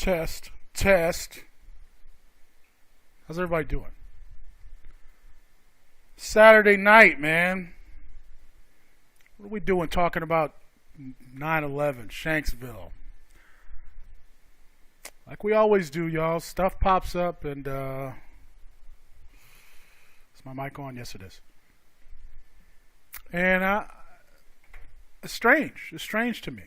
Test. Test. How's everybody doing? Saturday night, man. What are we doing talking about 9/11, Shanksville? Like we always do, y'all. Stuff pops up and is my mic on? Yes, it is. And it's strange. It's strange to me.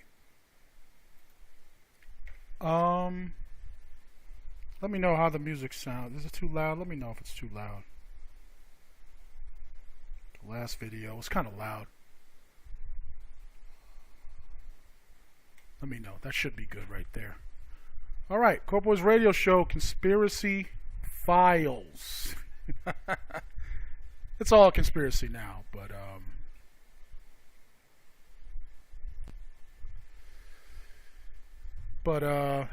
Let me know how the music sounds. Is it too loud? Let me know if it's too loud. The last video was kind of loud. Let me know. That should be good right there. All right, Corporal's radio show, Conspiracy Files. It's all conspiracy now, but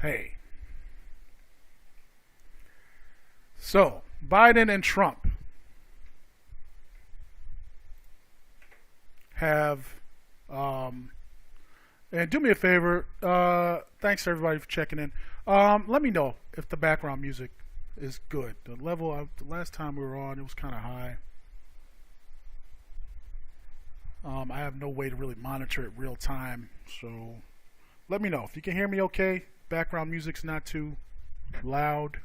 hey. So, Biden and Trump have, and do me a favor, thanks to everybody for checking in. Let me know if the background music is good. The level, the last time we were on, it was kind of high. I have no way to really monitor it real time, so let me know. If you can hear me okay, background music's not too loud,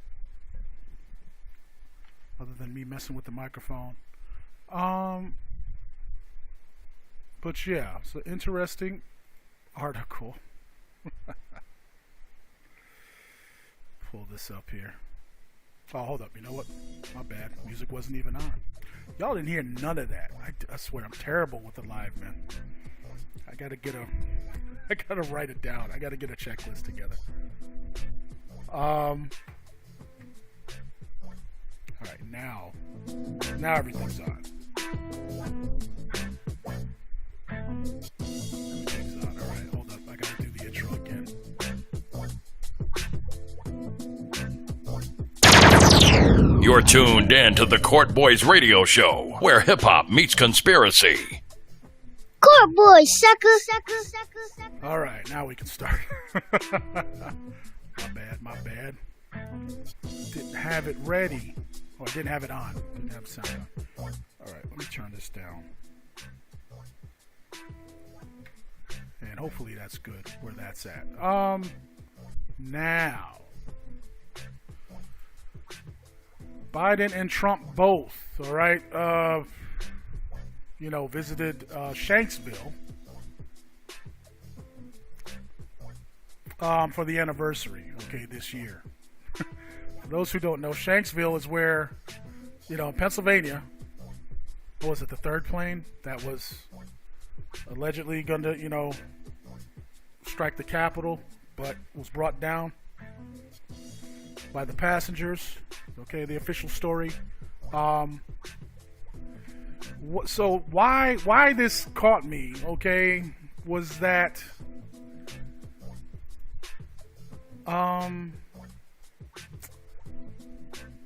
other than me messing with the microphone. But yeah, it's an interesting article. Pull this up here. Oh, hold up. You know what? My bad. Music wasn't even on. Y'all didn't hear none of that. I swear I'm terrible with the live, man. I gotta write it down. I gotta get a checklist together. All right, now everything's on. Everything's on. All right, hold up. I gotta do the intro again. You're tuned in to the Court Boys radio show, where hip-hop meets conspiracy. Court Boys, sucker. All right, now we can start. My bad. Didn't have it ready. Oh, I didn't have it on. Didn't have sound on. All right, let me turn this down. And hopefully that's good where that's at. Now. Biden and Trump both, all right, visited Shanksville for the anniversary, okay, this year. For those who don't know, Shanksville is where, in Pennsylvania, what was it, the third plane that was allegedly going to, strike the Capitol, but was brought down by the passengers. Okay, the official story. So why this caught me, okay, was that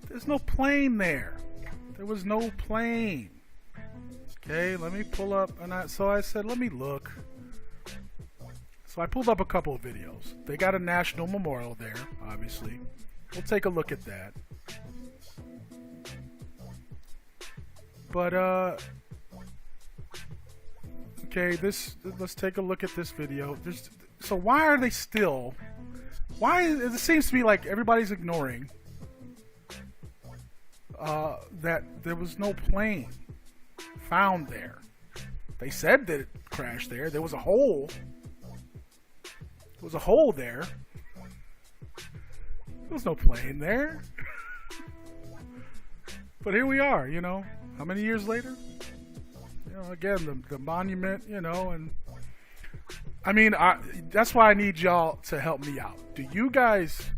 there's no plane there. There was no plane. Okay, let me pull up, so I said, let me look. So I pulled up a couple of videos. They got a national memorial there, obviously. We'll take a look at that. But okay, let's take a look at this video. So why are they still? It seems to me like everybody's ignoring that there was no plane found there. They said that it crashed there. There was a hole. There was a hole there. There was no plane there. But here we are, how many years later? Again, the monument, and I mean, that's why I need y'all to help me out. Do you guys,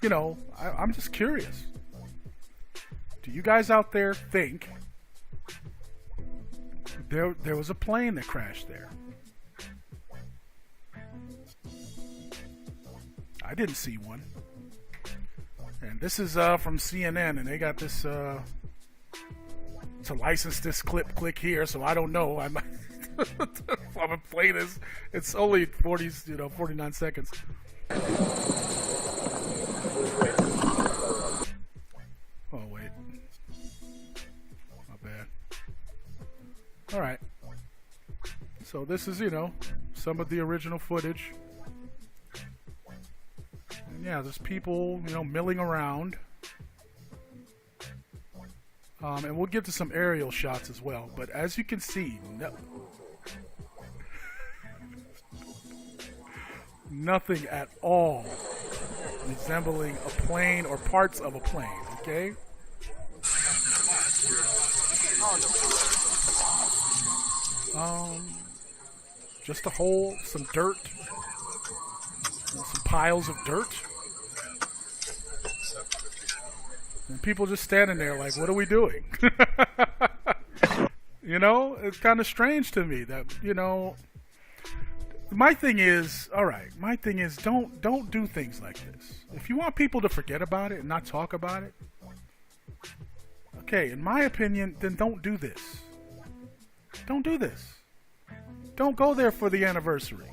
I'm just curious. Do you guys out there think there was a plane that crashed there? I didn't see one. And this is from CNN, and they got this to license this clip. Click here, so I don't know. I might I'm gonna play this. It's only 49 seconds. So this is, you know, some of the original footage. And yeah, there's people, you know, milling around. And we'll get to some aerial shots as well. But as you can see, nothing at all resembling a plane or parts of a plane, okay? Just a hole, some dirt, some piles of dirt. And people just standing there like, what are we doing? You know, it's kind of strange to me that, you know, my thing is don't do things like this. If you want people to forget about it and not talk about it, okay, in my opinion, then don't do this. Don't do this. Don't go there for the anniversary.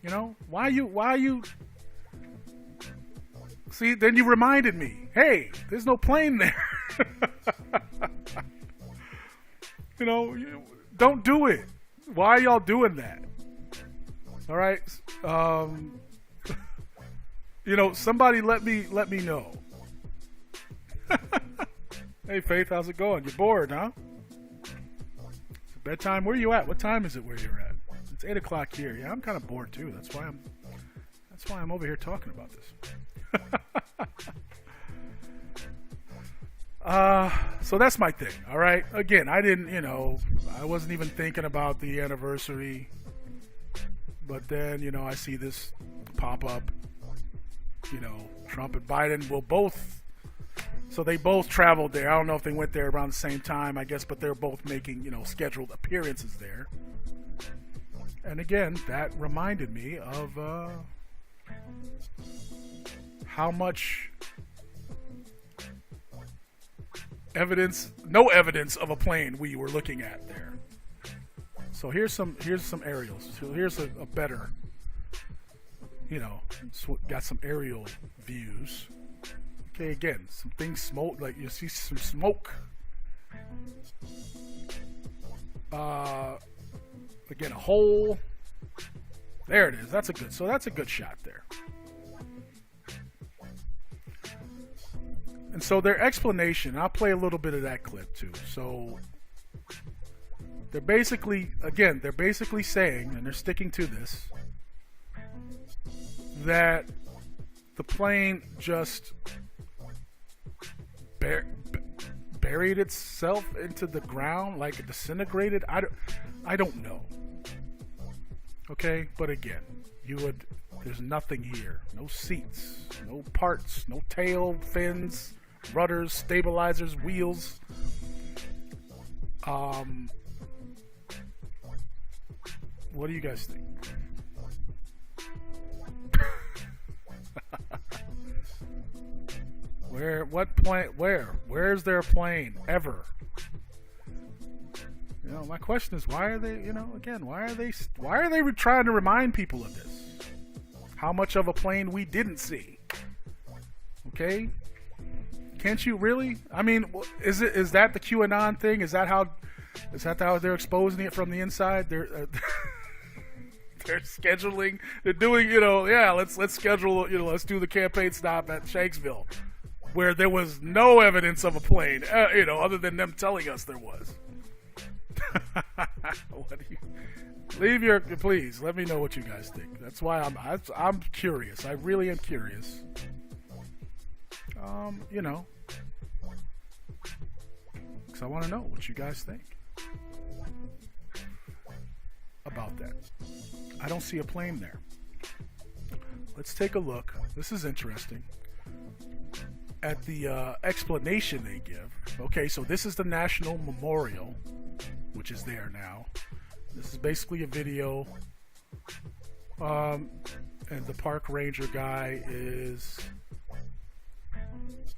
You know, why you see, then you reminded me, hey, there's no plane there. You know, don't do it. Why are y'all doing that? All right. You know, somebody let me know. Hey, Faith, how's it going? You're bored, huh? It's bedtime. Where are you at? What time is it where you're at? It's 8 o'clock here. Yeah, I'm kind of bored too. That's why I'm over here talking about this. So that's my thing. All right. Again, I wasn't even thinking about the anniversary, but then, you know, I see this pop up, you know, Trump and Biden will both, so they both traveled there. I don't know if they went there around the same time, I guess, but they're both making, you know, scheduled appearances there. And again, that reminded me of, how much no evidence of a plane we were looking at there. So here's some aerials. So here's a better, you know, got some aerial views. Okay, again, some things smoke, like you see some smoke. Again, a hole. There it is. That's a good shot there. And so their explanation, I'll play a little bit of that clip too. So they're basically saying, and they're sticking to this, that the plane just buried itself into the ground, like it disintegrated. I don't know. Okay, but again, there's nothing here. No seats, no parts, no tail, fins, rudders, stabilizers, wheels. What do you guys think? Where's there a plane ever? You know, my question is, why are they, you know, again, why are they trying to remind people of this? How much of a plane we didn't see? Okay? Can't you really? I mean, is that the QAnon thing? Is that how they're exposing it from the inside? They're scheduling. They're doing, you know, yeah. Let's schedule. You know, let's do the campaign stop at Shanksville, where there was no evidence of a plane. You know, other than them telling us there was. What do you? Please let me know what you guys think. That's why I'm curious. I really am curious. You know, because I want to know what you guys think about that. I don't see a plane there. Let's take a look. This is interesting. At the explanation they give. Okay, so this is the National Memorial, which is there now. This is basically a video. And the park ranger guy is,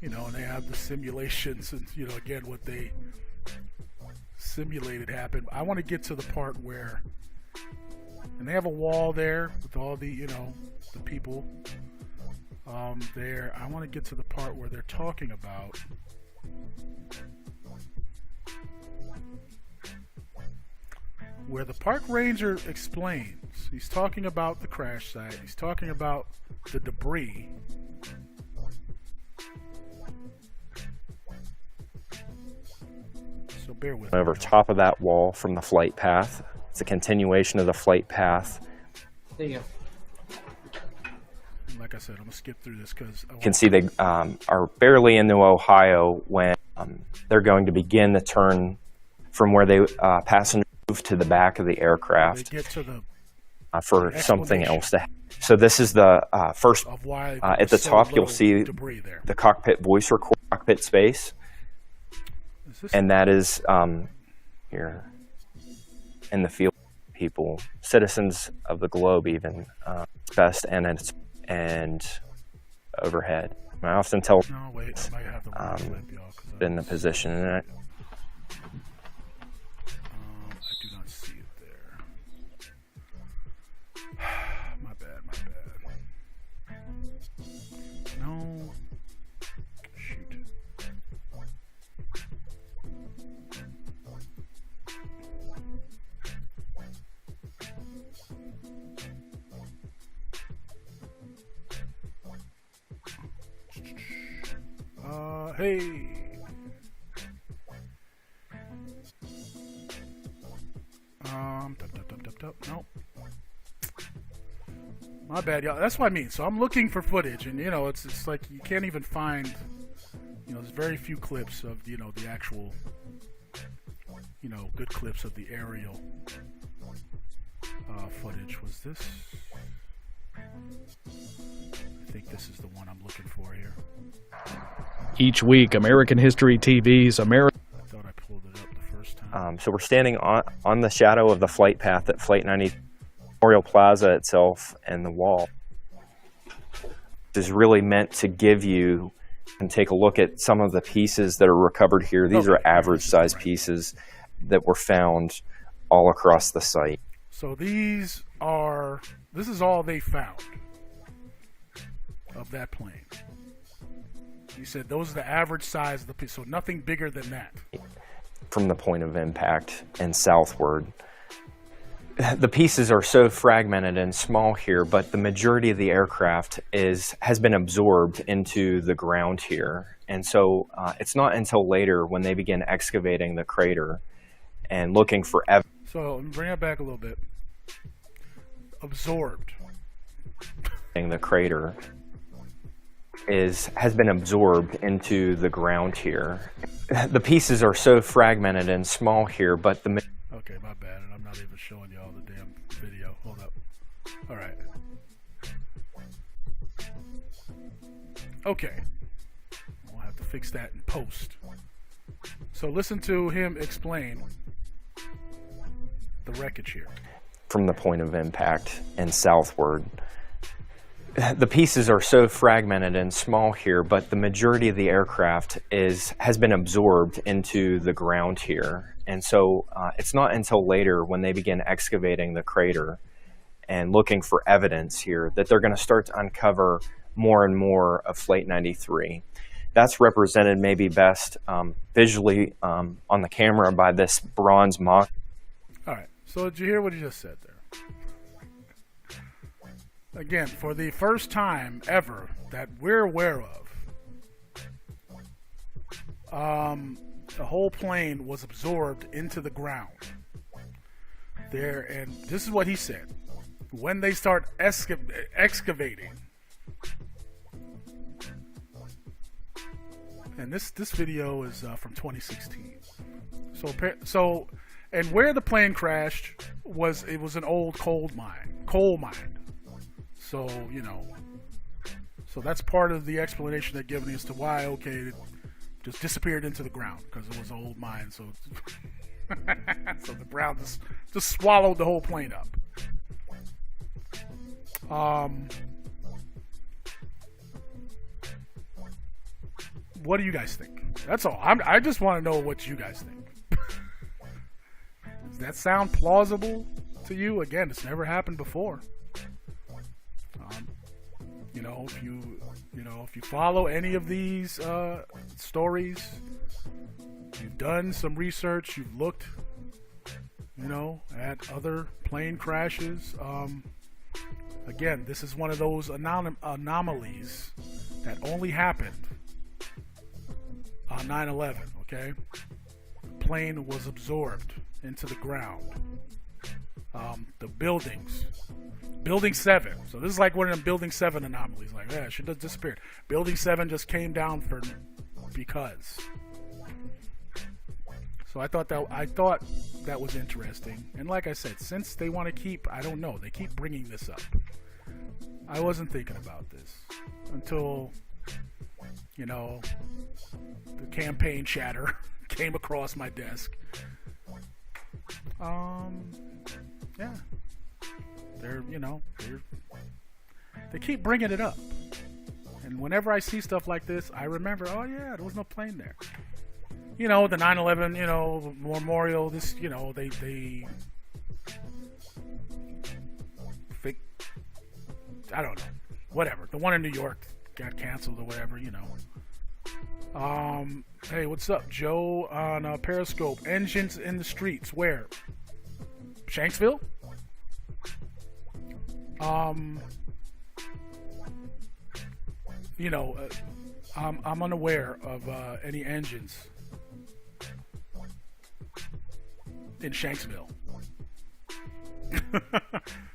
you know, and they have the simulations and, you know, again, what they simulated happened. I want to get to the part where, and they have a wall there with all the, you know, the people there. I want to get to the part where they're talking about where the park ranger explains. He's talking about the crash site. He's talking about the debris. So bear with me. Over top of that wall from the flight path. It's a continuation of the flight path. There you go. And like I said, I'm going to skip through this because You can see they are barely into Ohio when they're going to begin the turn from where they passengers move to the back of the they aircraft get to the for something explanation else to happen. So this is the first, of why at the so top you'll little see debris there. the cockpit voice record cockpit space. Is this And that is here in the field, people, citizens of the globe, even best and overhead. I often tell no, wait, I might have the wrong clip, y'all. 'Cause in the position, and I do not see it there. My bad. No. Shoot. Hey. Nope. My bad, y'all. That's what I mean. So I'm looking for footage, and it's like you can't even find. There's very few clips of the actual, good clips of the aerial footage. Was this? I think this is the one I'm looking for here. Each week, American History TV's I thought I pulled it up the first time. so we're standing on the shadow of the flight path at Flight 90 Memorial Plaza itself and the wall. This is really meant to give you and take a look at some of the pieces that are recovered here. These are average size pieces that were found all across the site. So this is all they found of that plane. You said those are the average size of the piece, so nothing bigger than that. From the point of impact and southward. The pieces are so fragmented and small here, but the majority of the aircraft has been absorbed into the ground here. And so it's not until later when they begin excavating the crater and looking for evidence. So let me bring it back a little bit. Absorbed. The crater has been absorbed into the ground here. The pieces are so fragmented and small here, but the Okay, my bad, and I'm not even showing y'all the damn video. Hold up. All right. Okay. We'll have to fix that in post. So listen to him explain the wreckage here. From the point of impact and southward. The pieces are so fragmented and small here, but the majority of the aircraft has been absorbed into the ground here. And so it's not until later when they begin excavating the crater and looking for evidence here that they're going to start to uncover more and more of Flight 93. That's represented maybe best visually on the camera by this bronze mock. All right. So did you hear what he just said there? Again, for the first time ever that we're aware of, the whole plane was absorbed into the ground. There, and this is what he said. When they start excavating, and this video is from 2016. So, and where the plane crashed was an old coal mine. So, so that's part of the explanation they're giving as to why, it just disappeared into the ground, because it was an old mine. So, so the ground just swallowed the whole plane up. What do you guys think? That's all. I just want to know what you guys think. Does that sound plausible to you? Again, it's never happened before. If you follow any of these stories, you've done some research, you've looked at other plane crashes. Again, this is one of those anomalies that only happened on 9/11, okay? Plane was absorbed into the ground. The buildings. Building 7. So this is like one of them Building 7 anomalies. Like, yeah, it should have disappeared. Building 7 just came down because. So I thought that was interesting. And like I said, since they want to keep, I don't know, they keep bringing this up. I wasn't thinking about this until, the campaign chatter came across my desk. Yeah. They keep bringing it up. And whenever I see stuff like this, I remember, oh yeah, there was no plane there. The 9/11, memorial, they fake, I don't know, whatever. The one in New York got canceled or whatever, Hey, what's up, Joe on Periscope? Engines in the streets, where? Shanksville? I'm unaware of any engines in Shanksville.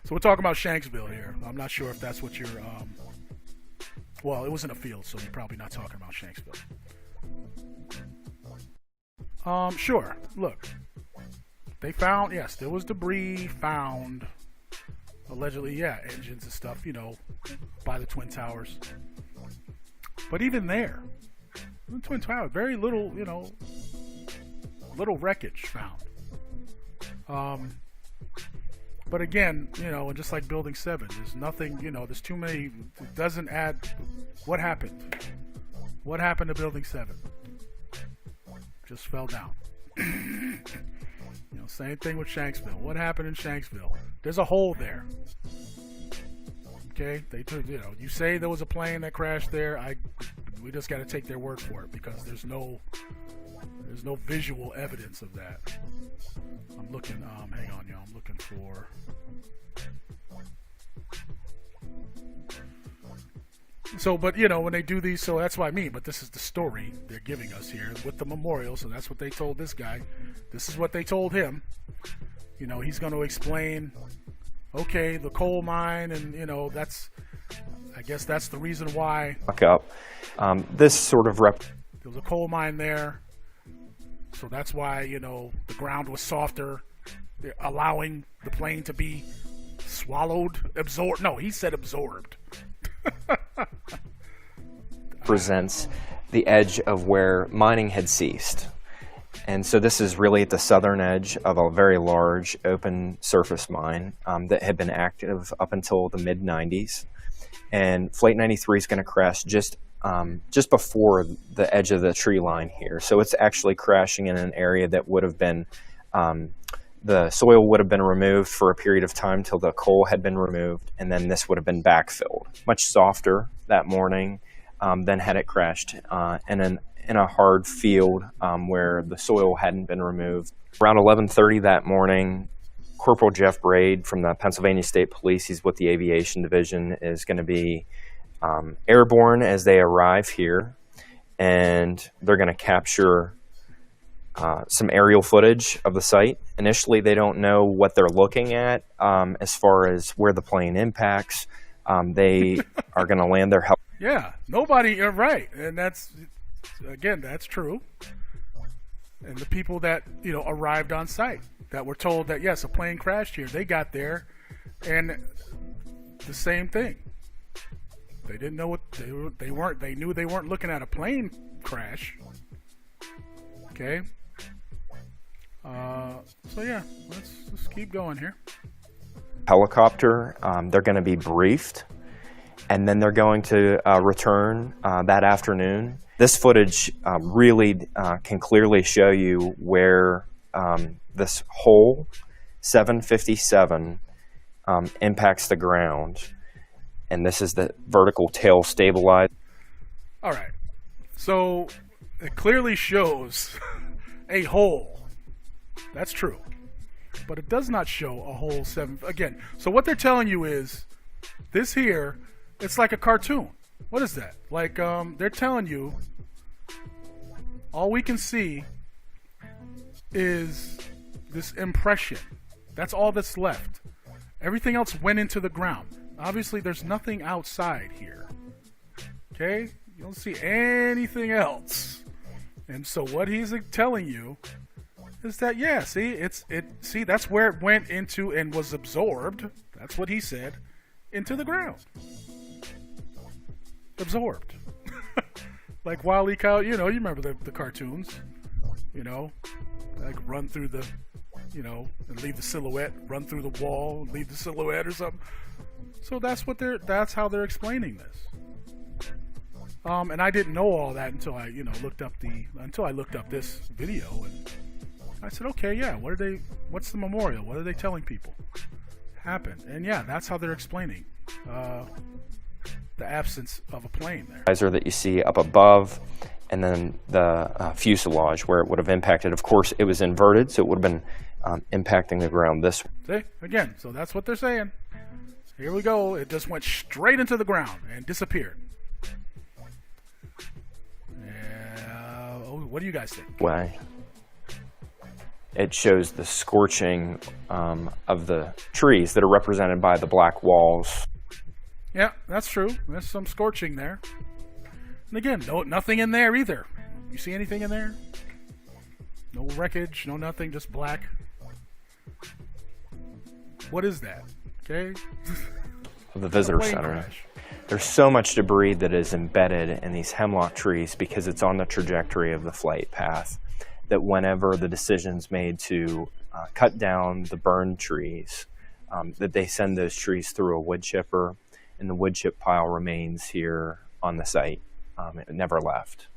So we're talking about Shanksville here. I'm not sure if that's what you're. Well, it was in a field, so you're probably not talking about Shanksville. Sure. Look, they found, yes, there was debris found. Allegedly, yeah, engines and stuff, by the Twin Towers. But even there, the Twin Towers, very little, little wreckage found. But again, and just like Building 7, there's nothing, there's too many, it doesn't add. What happened? What happened to Building 7? Just fell down. Same thing with Shanksville. What happened in Shanksville? There's a hole there. Okay, you say there was a plane that crashed there. We just got to take their word for it because there's no visual evidence of that. I'm looking. Hang on, y'all. I'm looking for. So, but when they do these, so that's what I mean. But this is the story they're giving us here with the memorial. So that's what they told this guy. This is what they told him. He's going to explain. Okay, the coal mine, and I guess that's the reason why. This sort of there was a coal mine there, so that's why the ground was softer, allowing the plane to be swallowed, absorbed. No, he said absorbed. Presents the edge of where mining had ceased. And so this is really at the southern edge of a very large open surface mine that had been active up until the mid-90s. And Flight 93 is going to crash just before the edge of the tree line here. So it's actually crashing in an area that would have been, the soil would have been removed for a period of time till the coal had been removed, and then this would have been backfilled. Much softer that morning than had it crashed in a hard field where the soil hadn't been removed. Around 11:30 that morning, Corporal Jeff Braid from the Pennsylvania State Police, he's with the Aviation Division, is going to be airborne as they arrive here, and they're going to capture some aerial footage of the site. Initially, they don't know what they're looking at as far as where the plane impacts. They are going to land their helicopter. Yeah, nobody, you're right. And that's true. And the people that, arrived on site that were told that, yes, a plane crashed here, they got there, and the same thing. They didn't know what they knew they weren't looking at a plane crash. Okay. So yeah, let's keep going here. Helicopter, they're going to be briefed, and then they're going to return that afternoon. This footage really can clearly show you where this hole 757 impacts the ground, and this is the vertical tail stabilized. All right, so it clearly shows a hole. That's true. but it does not show a whole 7. Again, so what they're telling you is this here, it's like a cartoon. What is that? Like, they're telling you all we can see is this impression. That's all that's left. Everything else went into the ground. Obviously, there's nothing outside here. Okay? You don't see anything else. And so what he's telling you is that, yeah, see, see, that's where it went into and was absorbed. That's what he said, into the ground. Absorbed. Like Wile E. Coyote, you remember the cartoons, like run through the, and leave the silhouette, run through the wall, leave the silhouette or something. So that's how they're explaining this. And I didn't know all that until I, looked up this video, and I said, okay, yeah, what's the memorial? What are they telling people happened? And yeah, that's how they're explaining the absence of a plane there. That you see up above, and then the fuselage where it would have impacted. Of course, it was inverted, so it would have been impacting the ground this way. See, again, so that's what they're saying. Here we go. It just went straight into the ground and disappeared. What do you guys think? Way. It shows the scorching of the trees that are represented by the black walls. Yeah, that's true. There's some scorching there. And again, nothing in there either. You see anything in there? No wreckage, no nothing, just black. What is that? Okay. The visitor center. Crash. There's so much debris that is embedded in these hemlock trees because it's on the trajectory of the flight path, that whenever the decision's made to cut down the burned trees, that they send those trees through a wood chipper, and the wood chip pile remains here on the site. It never left.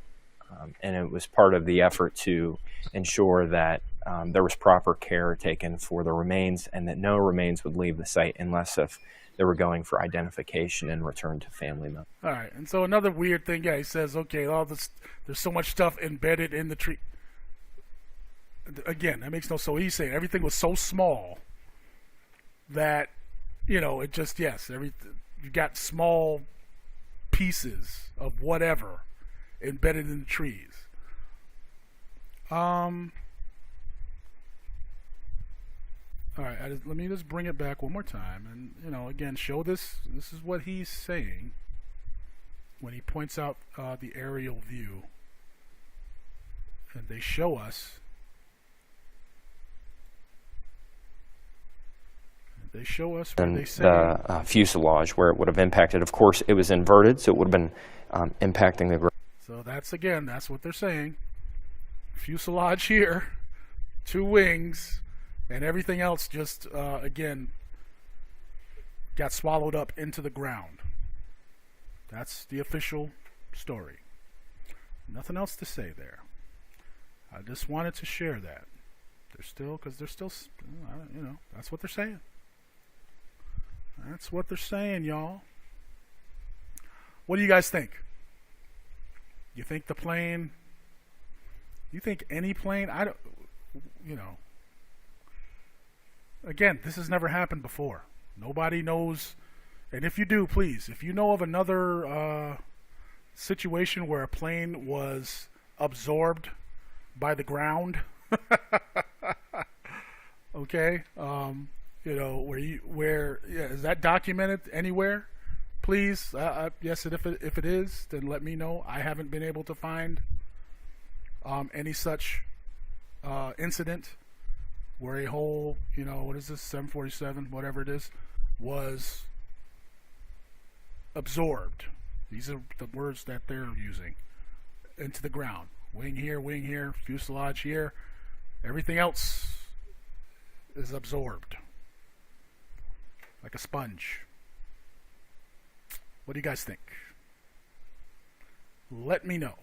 And it was part of the effort to ensure that there was proper care taken for the remains, and that no remains would leave the site unless if they were going for identification and return to family members. All right, and so another weird thing, yeah, he says, okay, there's so much stuff embedded in the tree. Again, that makes no sense. So he's saying everything was so small that, it just, yes, you got small pieces of whatever embedded in the trees. All right, let me just bring it back one more time, and again, show this. This is what he's saying when he points out the aerial view, and they show us. They show us where they say the fuselage where it would have impacted. Of course, it was inverted, so it would have been impacting the ground. So that's what they're saying. Fuselage here, 2 wings, and everything else just again got swallowed up into the ground. That's the official story. Nothing else to say there. I just wanted to share that. They're still, that's what they're saying. That's what they're saying, y'all. What do you guys think? You think the plane? You think any plane? I don't. Again, this has never happened before. Nobody knows. And if you do, please, if you know of another situation where a plane was absorbed by the ground, okay, is that documented anywhere? Please, yes, and if it is, then let me know. I haven't been able to find any such incident where a whole, what is this, 747, whatever it is, was absorbed. These are the words that they're using. Into the ground. Wing here, fuselage here. Everything else is absorbed. Like a sponge. What do you guys think? Let me know.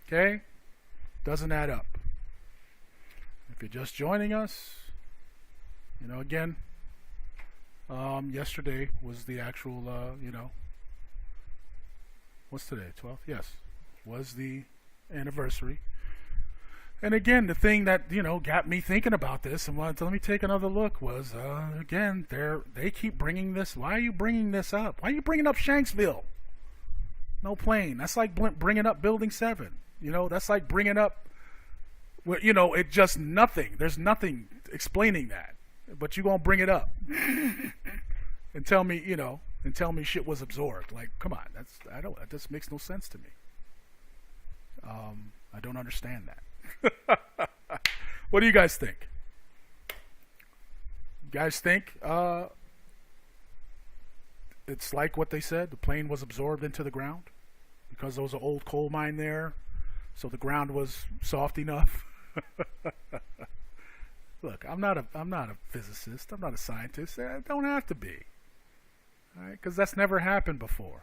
Okay? Doesn't add up. If you're just joining us, again, yesterday was the actual, what's today? 12th? Yes. Was the anniversary. And again, the thing that, got me thinking about this and wanted to let me take another look was, again, they keep bringing this. Why are you bringing this up? Why are you bringing up Shanksville? No plane. That's like bringing up Building 7. That's like bringing up, it just nothing. There's nothing explaining that. But you're going to bring it up and tell me, shit was absorbed. Like, come on. That just makes no sense to me. I don't understand that. What do you guys think? You guys think it's like what they said? The plane was absorbed into the ground because there was an old coal mine there, so the ground was soft enough. Look, I'm not a physicist. I'm not a scientist. I don't have to be, all right? Because that's never happened before.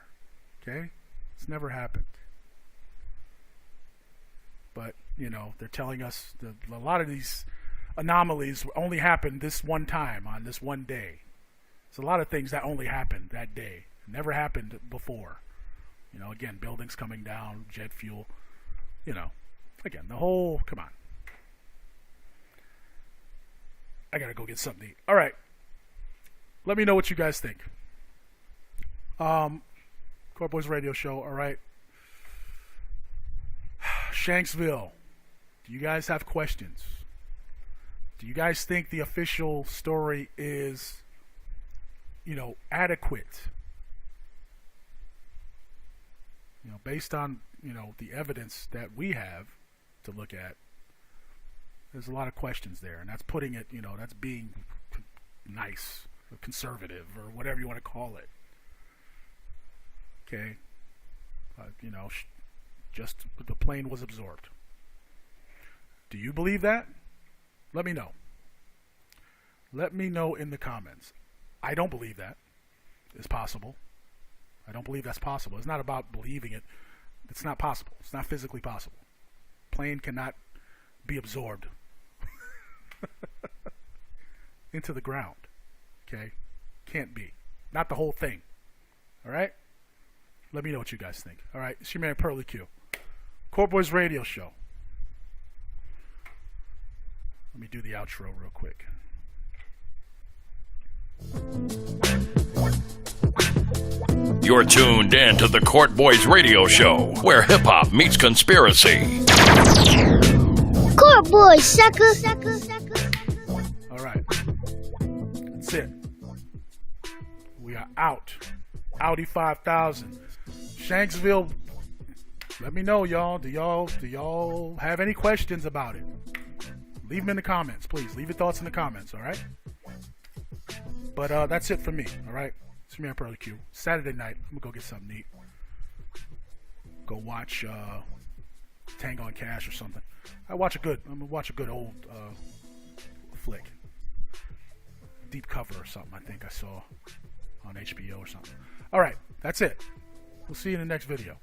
Okay, it's never happened. But, they're telling us a lot of these anomalies only happened this one time on this one day. There's a lot of things that only happened that day. Never happened before. Again, buildings coming down, jet fuel. Again, the whole, come on. I gotta go get something to eat. All right. Let me know what you guys think. Court Boys Radio Show, all right. Shanksville, do you guys have questions? Do you guys think the official story is, adequate? Based on, the evidence that we have to look at, there's a lot of questions there. And that's putting it, that's being nice, or conservative, or whatever you want to call it. Okay? Just the plane was absorbed. Do you believe that? Let me know. Let me know in the comments. I don't believe that is possible. I don't believe that's possible. It's not about believing it. It's not possible. It's not physically possible. Plane cannot be absorbed into the ground. Okay? Can't be. Not the whole thing. All right? Let me know what you guys think. All right? It's your man Pearly Q. Court Boys Radio Show. Let me do the outro real quick. You're tuned in to the Court Boys Radio Show, where hip-hop meets conspiracy. Court Boy, sucker. All right. That's it. We are out. Audi 5000. Shanksville. Let me know, y'all. Do y'all have any questions about it? Leave them in the comments, please. Leave your thoughts in the comments, all right? But that's it for me, all right? It's your man Pearly Q. Saturday night, I'm gonna go get something to eat. Go watch Tango and Cash or something. I'm gonna watch a good old flick. Deep Cover or something, I think I saw on HBO or something. All right, that's it. We'll see you in the next video.